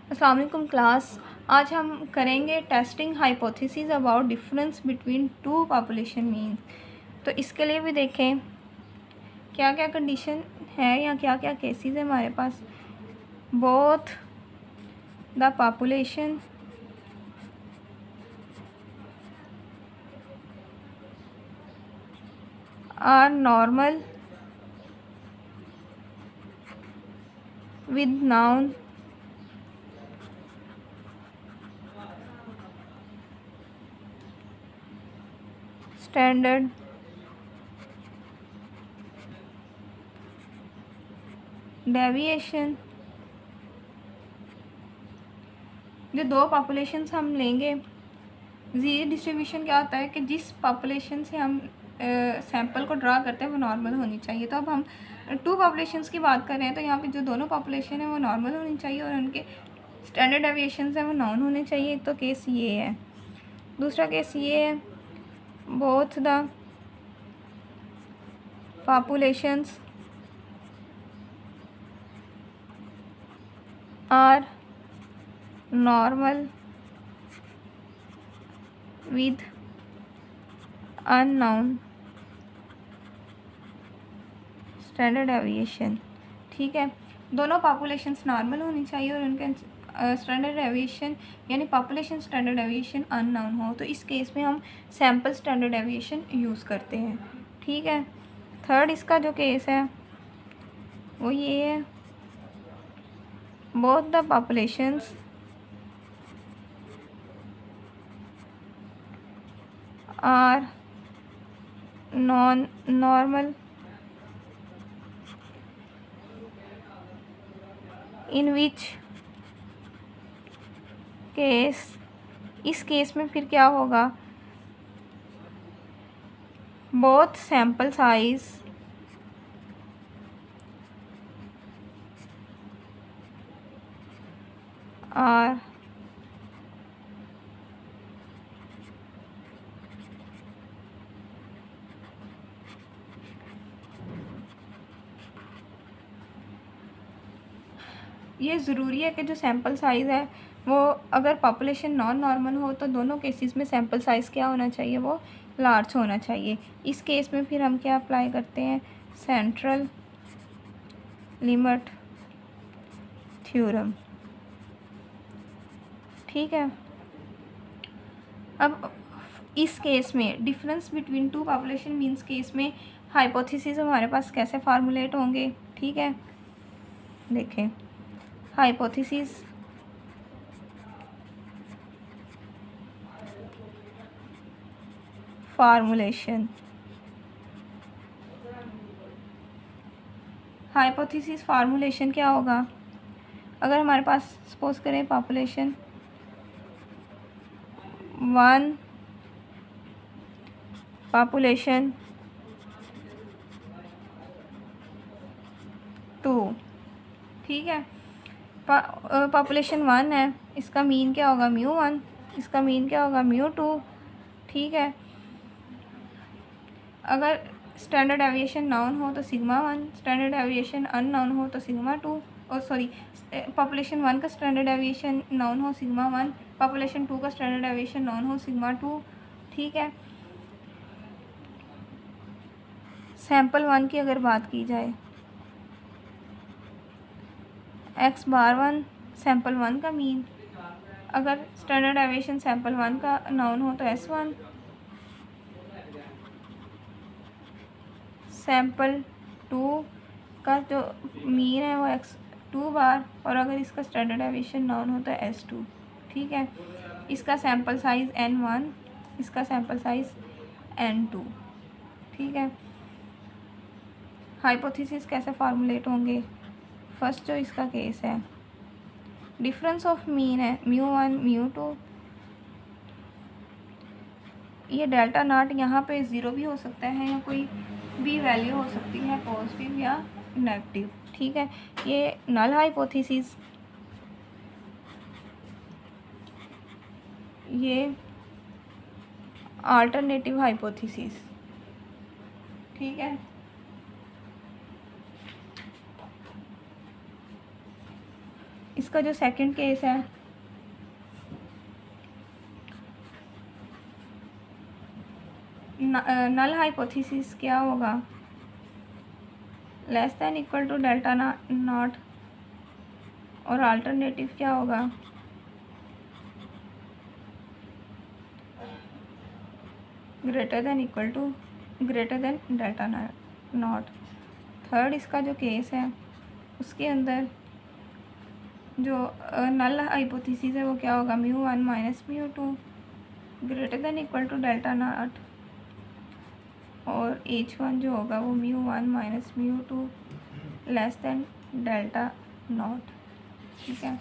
अस्सलाम वालेकुम क्लास। आज हम करेंगे testing hypothesis about difference between two population mean. तो इसके लिए भी देखें क्या क्या कंडीशन है या क्या क्या केसेस है हमारे पास। Both the population are normal with known standard deviation. जो दो पॉपुलेशंस हम लेंगे, जी डिस्ट्रीब्यूशन क्या होता है कि जिस पॉपुलेशन से हम सैंपल को ड्रा करते हैं वो नॉर्मल होनी चाहिए। तो अब हम टू पॉपुलेशंस की बात कर रहे हैं, तो यहाँ पे जो दोनों पॉपुलेशन है वो नॉर्मल होनी चाहिए और उनके स्टैंडर्ड डेविएशंस हैं वो नॉन होने चाहिए। एक तो केस ये है। दूसरा केस ये है, both the populations are normal with unknown standard deviation. ठीक है, दोनों पॉपुलेशंस नॉर्मल होनी चाहिए और उनके स्टैंडर्ड डेविएशन यानी पॉपुलेशन स्टैंडर्ड डेविएशन अननोन हो। तो इस केस में हम सैम्पल स्टैंडर्ड डेविएशन यूज़ करते हैं। ठीक है, थर्ड इसका जो केस है वो ये है, both the populations are non normal in which case, इस केस में फिर क्या होगा, बोथ सैम्पल साइज आर ये ज़रूरी है कि जो सैम्पल साइज़ है वो अगर पॉपुलेशन नॉन नॉर्मल हो तो दोनों केसेस में सैम्पल साइज़ क्या होना चाहिए, वो लार्ज होना चाहिए। इस केस में फिर हम क्या अप्लाई करते हैं, सेंट्रल लिमिट थ्योरम। ठीक है, अब इस केस में difference between two population means case में हाइपोथेसिस हमारे पास कैसे फार्मूलेट होंगे। ठीक है, देखें हाइपोथेसिस फार्मूलेशन। हाइपोथेसिस फार्मूलेशन क्या होगा, अगर हमारे पास सपोज करें पॉपुलेशन 1 पॉपुलेशन 2। ठीक है, पॉपुलेशन 1 है, इसका मीन क्या होगा μ1, इसका मीन क्या होगा μ2। ठीक है, अगर स्टैंडर्ड डेविएशन नाउन हो तो सिग्मा 1, स्टैंडर्ड डेविएशन अननाउन हो तो सिग्मा 2, और सॉरी पॉपुलेशन 1 का स्टैंडर्ड डेविएशन नाउन हो सिग्मा 1, पॉपुलेशन 2 का स्टैंडर्ड डेविएशन नाउन हो सिग्मा 2। ठीक है, सैंपल 1 की अगर बात की जाए, x⁴ सैंपल 1 का मीन, अगर स्टैंडर्ड डेविएशन सैंपल 1 का नाउन हो तो S1, सैंपल 2 का जो मीन है वो x2 और अगर इसका स्टैंडर्ड डेविएशन नाउन हो तो S2। ठीक है, इसका सैंपल साइज़ N1, इसका सैंपल साइज़ N2। ठीक है, हाइपोथेसिस कैसे फार्मूलेट होंगे, फर्स्ट जो इसका केस है, डिफरेंस ऑफ मीन है μ1 μ2, ये डेल्टा नॉट यहाँ पे 0 भी हो सकता है या कोई भी वैल्यू हो सकती है, पॉजिटिव या नेगेटिव। ठीक है, ये नल हाइपोथेसिस, ये अल्टरनेटिव हाइपोथेसिस। ठीक है, इसका इसका जो सेकंड केस है, नल हाइपोथेसिस क्या होगा, less than equal to delta not, और अल्टरनेटिव क्या होगा, greater than equal to greater than delta not. Third इसका जो केस है उसके अंदर जो नल हाइपोथेसिस है वो क्या होगा, μ1 minus μ2 greater than equal to delta not, और H1 जो होगा वो μ1 minus μ2 less than delta naught. ठीक है,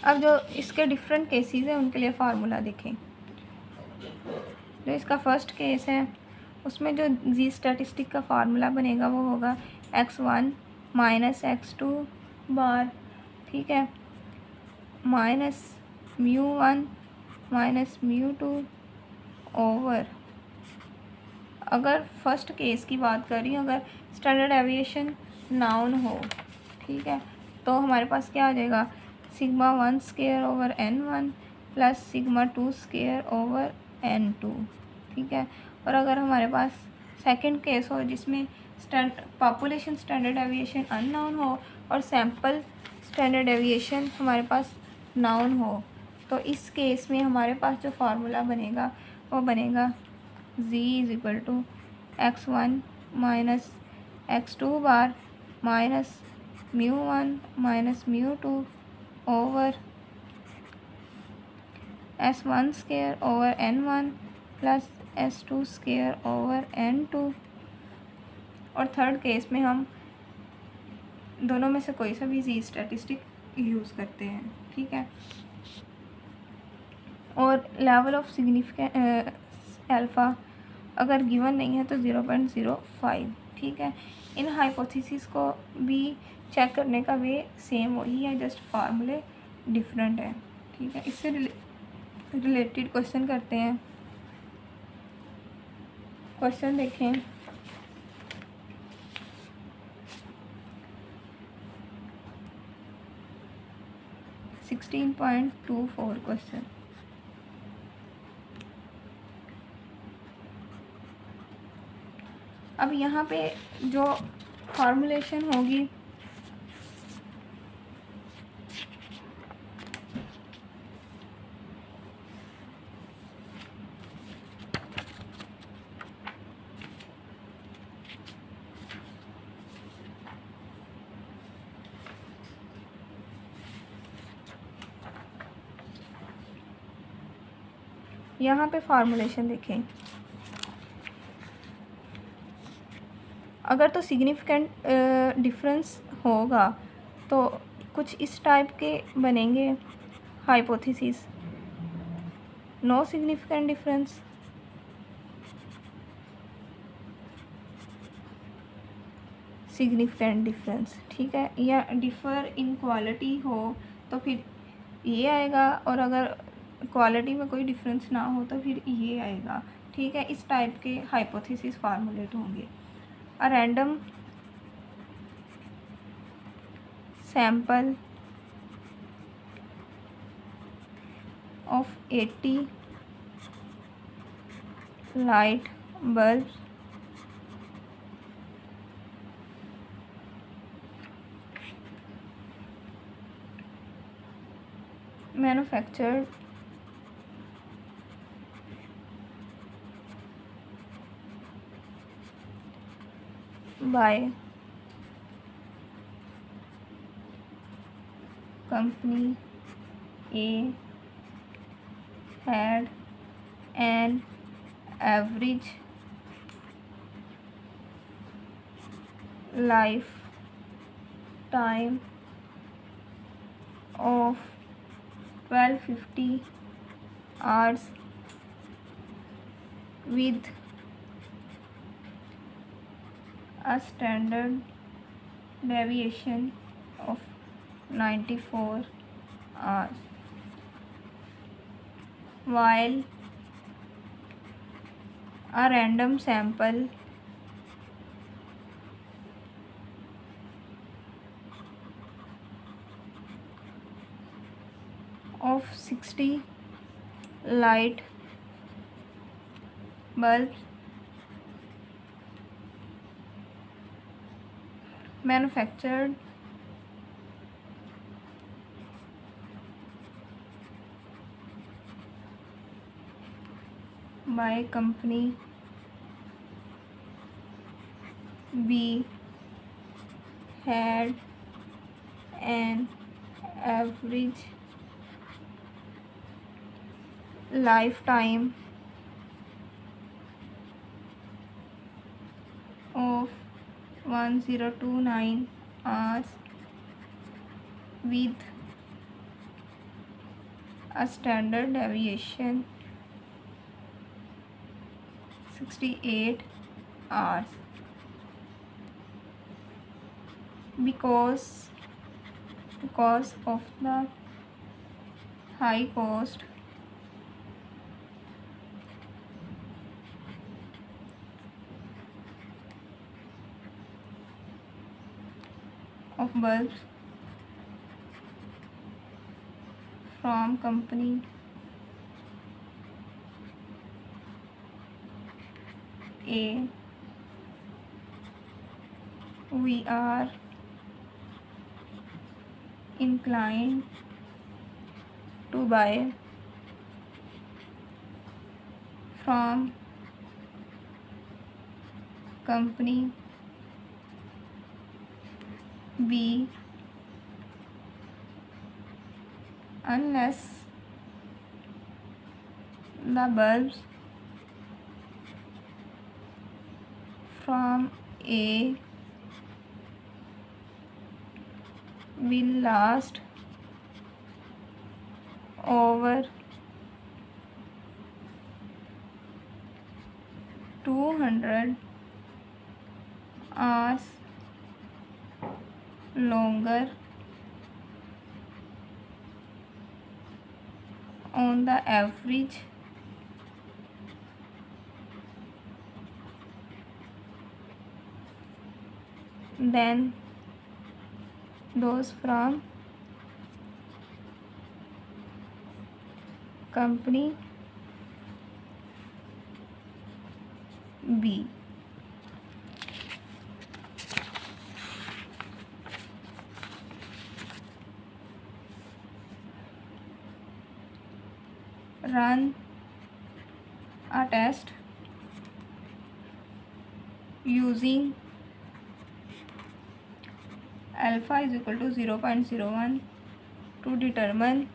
अब जो इसके डिफरेंट केसेस हैं उनके लिए फार्मूला देखें। जो इसका फर्स्ट केस है उसमें जो जी स्टैटिस्टिक का फार्मूला बनेगा वो होगा x1 माइनस x2 बार, ठीक है, माइनस μ1 माइनस μ2 ओवर, अगर फर्स्ट केस की बात करें, अगर स्टैंडर्ड एविएशन नाउन हो, ठीक है, तो हमारे पास क्या आ जाएगा, sigma 1 square over n1 plus sigma 2 square over n2। ठीक है, और अगर हमारे पास सेकंड केस हो जिसमें पॉपुलेशन स्टैंडर्ड एविएशन अननोन हो और सैम्पल स्टैंडर्ड एविएशन हमारे पास नाउन हो, तो इस केस में हमारे पास जो फार्मूला बनेगा वो बनेगा z is equal to x1 minus x2 bar minus μ1 minus μ2 over s1 square over n1 plus s2 square over n2। और थर्ड केस में हम दोनों में से कोई सा भी जी स्टैटिस्टिक यूज़ करते हैं। ठीक है, और लेवल ऑफ सिग्निफिकेंस अल्फ़ा अगर गिवन नहीं है तो 0.05। ठीक है, इन हाइपोथेसिस को भी चेक करने का वे सेम वही है, जस्ट फार्मूले डिफरेंट है। ठीक है, इससे रिलेटेड क्वेश्चन करते हैं। क्वेश्चन देखें, (16.24) क्वेश्चन। अब यहाँ पे जो फॉर्मूलेशन होगी यहाँ पे फार्मूलेशन देखें, अगर तो सिग्निफिकेंट डिफरेंस होगा तो कुछ इस टाइप के बनेंगे hypothesis, no significant difference, significant difference. ठीक है, या डिफ़र इन क्वालिटी हो तो फिर ये आएगा, और अगर क्वालिटी में कोई डिफरेंस ना हो तो फिर ये आएगा। ठीक है, इस टाइप के हाइपोथेसिस फार्मूलेट होंगे। A random sample of 80 light bulb manufactured by company A had an average lifetime of 1250 hours with a standard deviation of 94 hours, while a random sample of 60 light bulbs manufactured by company B had an average lifetime of 1029 hours with a standard deviation 68 hours. Because of the high cost of bulbs from company A, we are inclined to buy from company B unless the bulbs from A will last over 200 hours longer on the average than those from company B. Run a test using alpha is equal to 0.01 to determine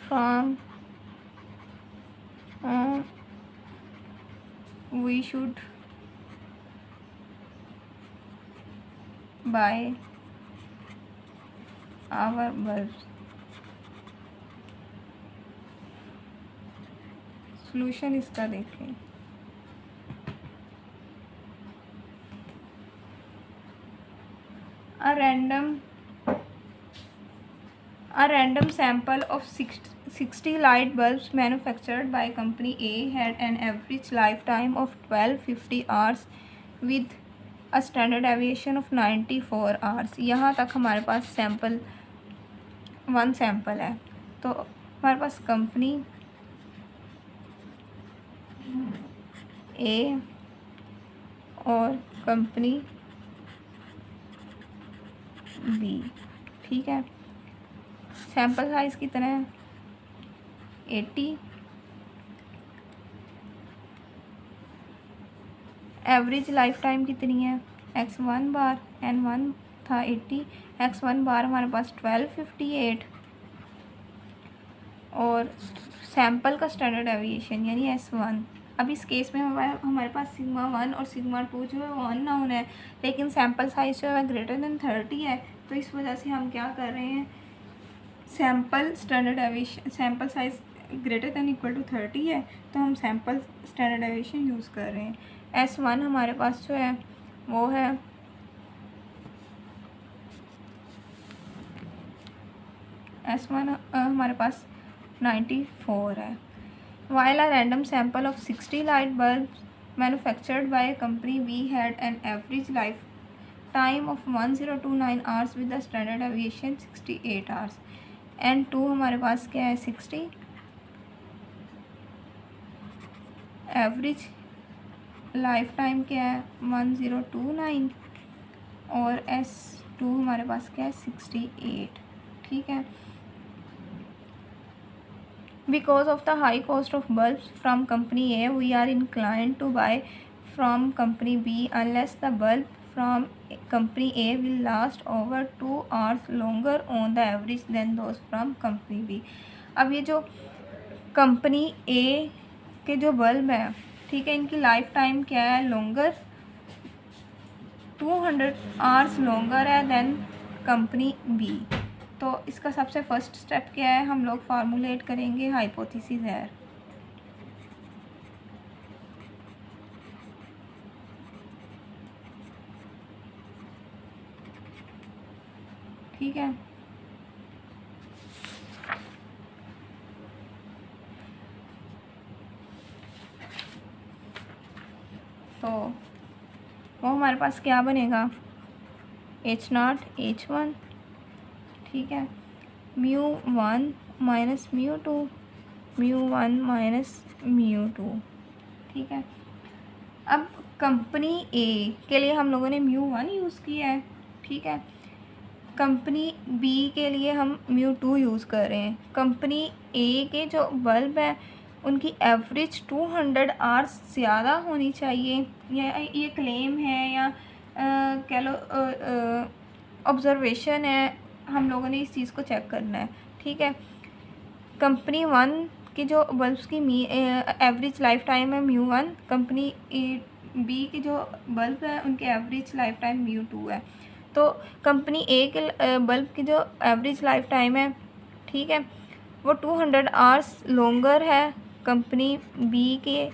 from we should buy our bulbs. Solution इसका देखें. A random sample of 60 light bulbs manufactured by company A had an average lifetime of 1250 hours with a standard deviation of 94 hours. यहाँ तक हमारे पास one sample है. तो हमारे पास company ए और company B. ठीक है. सैम्पल साइज़ कितना है 80. एवरेज लाइफ टाइम कितनी है x1 बार n1 था 80. x1 बार हमारे पास 1258 और सैम्पल का स्टैंडर्ड एविएशन यानी s1. अब इस केस में हमारे पास सिग्मा 1 और सिग्मा 2 जो है वो अननोन है, लेकिन सैम्पल साइज़ जो है ग्रेटर देन 30 है. तो इस वजह से हम क्या कर रहे हैं, sample standard deviation sample size greater than equal to 30 है तो हम सैम्पल स्टैंडर्ड एविएशन यूज़ कर रहे हैं. S1 हमारे पास जो है वो है S1 हमारे पास 94 है. While a random sample of 60 light bulbs manufactured by a company B had an average time of 1029 hours with the standard aviation 68 hours. N2 हमारे पास क्या है 60, एवरेज लाइफ टाइम क्या है 1029 और S2 हमारे पास क्या है 68। ठीक है। Because of the high cost of bulbs from company A, we are inclined to buy from company B unless the bulb from company A will last over 2 hours longer on the average than those from company B। अब ये जो company A के जो bulb हैं, ठीक है, इनकी life time क्या है लॉन्गर, 200 आवर्स लॉन्गर है देन कंपनी B। तो इसका सबसे फर्स्ट स्टेप क्या है, हम लोग फार्मूलेट करेंगे हाइपोथेसिस एरर। ठीक है। तो वो हमारे पास क्या बनेगा H0 H1, ठीक है, μ1 माइनस μ2, μ1 माइनस μ2। ठीक है। अब कंपनी ए के लिए हम लोगों ने μ1 यूज़ किया है, ठीक है, कंपनी बी के लिए हम μ2 यूज़ कर रहे हैं। कंपनी ए के जो बल्ब है उनकी एवरेज 200 आवर्स ज़्यादा होनी चाहिए, या ये क्लेम है या कह लो ऑब्जर्वेशन है, हम लोगों ने इस चीज़ को चेक करना है। ठीक है। कंपनी वन की जो बल्ब्स की एवरेज लाइफ टाइम है μ1, कंपनी बी की जो बल्ब है उनकी एवरेज लाइफ टाइम μ2 है। तो कंपनी ए के बल्ब की जो एवरेज लाइफ टाइम है, ठीक है, वो 200 आवर्स लॉन्गर है कंपनी बी के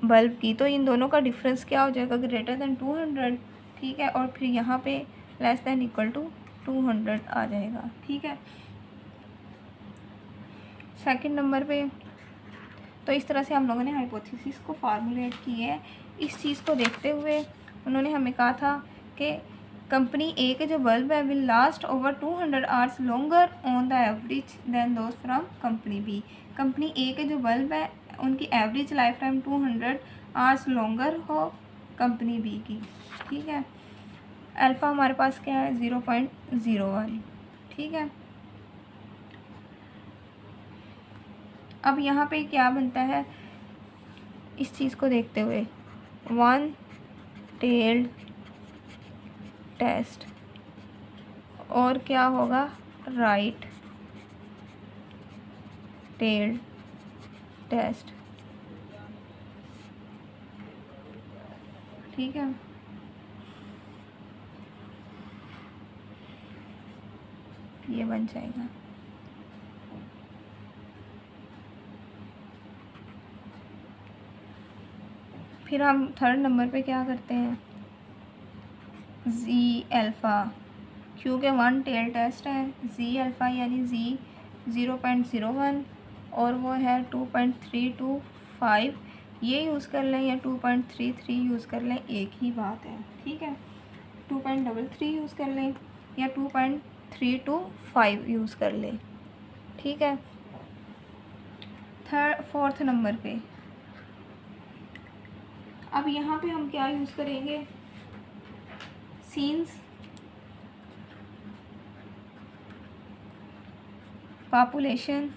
बल्ब की। तो इन दोनों का डिफरेंस क्या हो जाएगा, ग्रेटर दैन 200। ठीक है। और फिर यहाँ पे लेस दैन इक्वल टू 200 आ जाएगा। ठीक है। सेकंड नंबर पे तो इस तरह से हम लोगों ने हाइपोथेसिस को फार्मूलेट की है। इस चीज़ को देखते हुए उन्होंने हमें कहा था कि कंपनी ए के जो बल्ब है will last over 200 hours longer on the average than those from company B. Company A के जो बल्ब है उनकी average life time 200 hours longer हो कंपनी बी की। ठीक है। अल्फ़ा हमारे पास क्या है 0.01। ठीक है। अब यहाँ पे क्या बनता है, इस चीज़ को देखते हुए वन टेल्ड टेस्ट और क्या होगा राइट टेल्ड टेस्ट। ठीक है। ये बन जाएगा। फिर हम थर्ड नंबर पे क्या करते हैं, जी अल्फ़ा, क्योंकि वन टेल टेस्ट है, जी अल्फ़ा यानी जी 0.01 और वो है 2.325। ये यूज़ कर लें या 2.33 यूज़ कर लें, एक ही बात है। ठीक है। 2.33 यूज़ कर लें या 2.325 यूज़ कर लें। ठीक है। फोर्थ नंबर पे अब यहाँ पे हम क्या यूज़ करेंगे, scenes population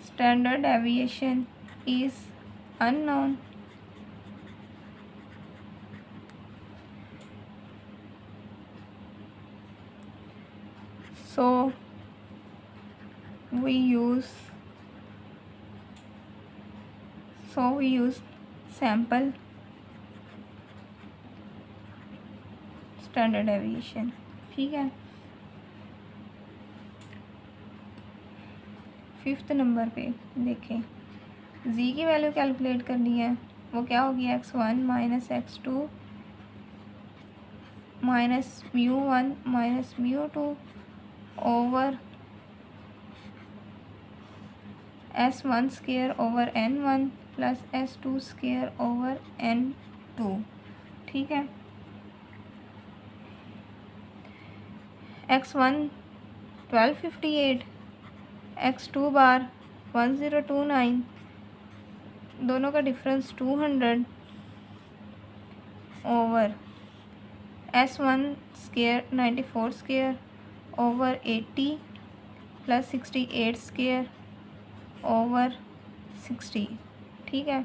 standard deviation is unknown, so we use sample standard deviation. ठीक है। फिफ्थ नंबर पे देखें, जी की वैल्यू कैलकुलेट करनी है, वो क्या होगी x1 minus x2 minus μ1 minus μ2 over S1 square over N1 plus S2 square over N2। ठीक है। x1 1258, x2 बार 1029, दोनों का difference 200 over s1 square 94 square over 80 plus 68 square over 60, ठीक है।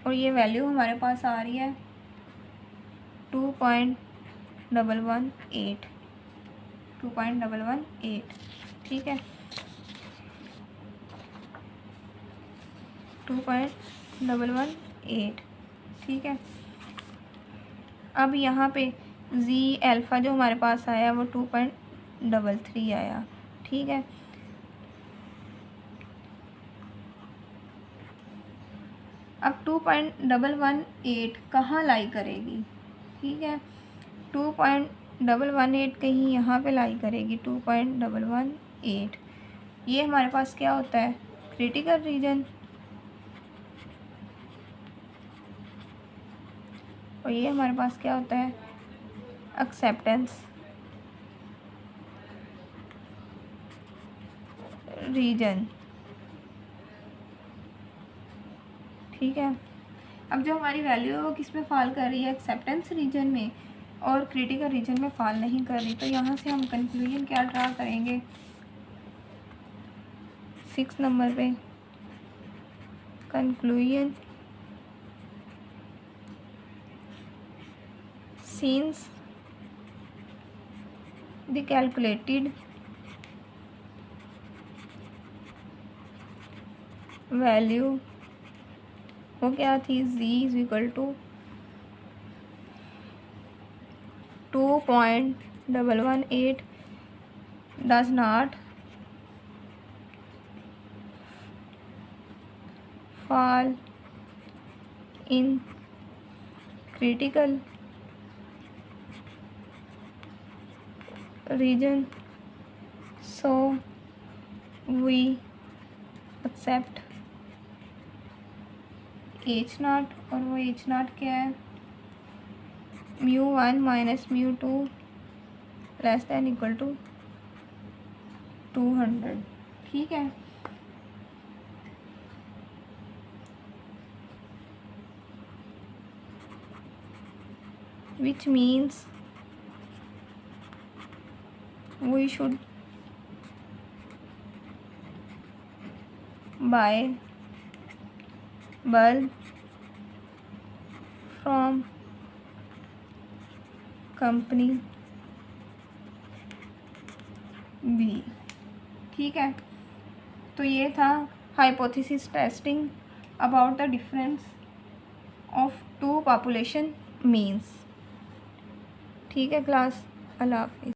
और ये वैल्यू हमारे पास आ रही है 2.118, 2.118, ठीक है, 2.118, ठीक है। अब यहाँ पे z अल्फ़ा जो हमारे पास आया वो 2.33 आया, ठीक है। अब 2.118 कहाँ लाई करेगी, ठीक है। 2.118 कहीं यहाँ पे लाई करेगी, 2.118 ये हमारे पास क्या होता है, क्रिटिकल रीजन, और ये हमारे पास क्या होता है, एक्सेप्टेंस रीजन, ठीक है। अब जो हमारी वैल्यू है वो किस में फॉल कर रही है, एक्सेप्टेंस रीजन में, और क्रिटिकल रीजन में फॉल नहीं कर रही। तो यहाँ से हम कंक्लूजन क्या ड्रा करेंगे, 6 नंबर पे conclusion, since the calculated value वो क्या थी, z is equal to 2.118 does not fall in critical region, so we accept h नॉट, और वो h नॉट क्या है, μ1 minus μ2 less than equal to 200, ठीक है। which means we should buy bulb from company B, ठीक है। तो ये था hypothesis testing about the difference of two population means, ठीक है क्लास। अल्लाह हाफिज़।